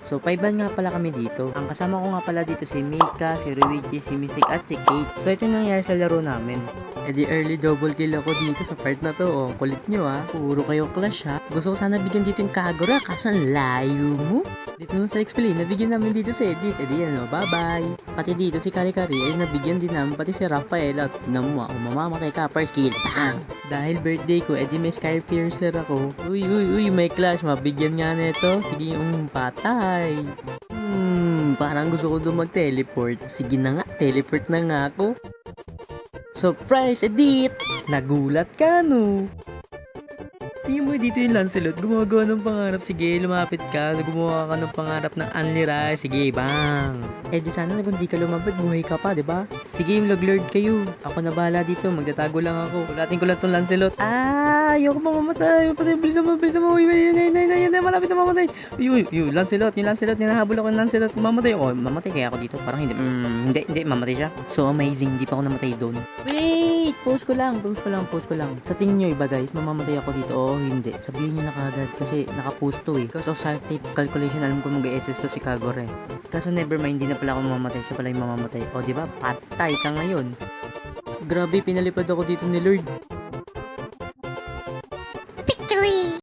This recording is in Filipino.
So, 5 nga pala kami dito. Ang kasama ko nga pala dito si Mika, si Ruigi, si Misik at si Kate. So, ito yung nangyari sa laro namin. E di early double kill ako dito sa part na to. Oh, kulit nyo puro kayo clash Gusto ko sana bigyan dito yung Kagura, kaso ang layo mo. Dito naman sa explain, nabigyan namin dito si Edith. E di bye-bye. Pati dito si Kari-Kari ay nabigyan din namin pati si Rafael. At namu ako, mamamatay ka, first kill. Bang! Dahil birthday ko, edi may Sky Piercer ako. Uy, may clash. Mabigyan nga nito. Sige, patay. Parang gusto ko doon mag-teleport. Sige na nga, teleport na nga ako. Surprise, Edith! Nagulat ka, no? Tingin mo dito yung Lancelot, gumagawa ng pangarap. Sige, lumapit ka. Gumawa ka ng pangarap ng Only Rise. Sige, bang! Eh di sana kung di ka lumapit, buhay ka pa, diba? Sige, lord kayo. Ako na bahala dito, magtatago lang ako. Ulatin ko lang tong Lancelot. Ayoko pa mamatay. Bilisan mo. Uy, malapit na mamatay. Uy, Lancelot, yung hinahabol ako ng Lancelot. Mamatay ako. Mamatay kaya ako dito? Parang hindi. Hindi, mamatay siya. So amazing, di pa ako namatay doon. Wait! Post ko lang. Sa tingin nyo iba guys, mamamatay ako dito o hindi? Sabihin nyo na kagad kasi nakapost to Because of side tape calculation, alam ko mag-SS to si Kagura Kaso never mind, hindi na pala ako mamamatay. Siya pala yung mamamatay. O diba? Patay ka ngayon. Grabe, pinalipad ako dito ni Lord.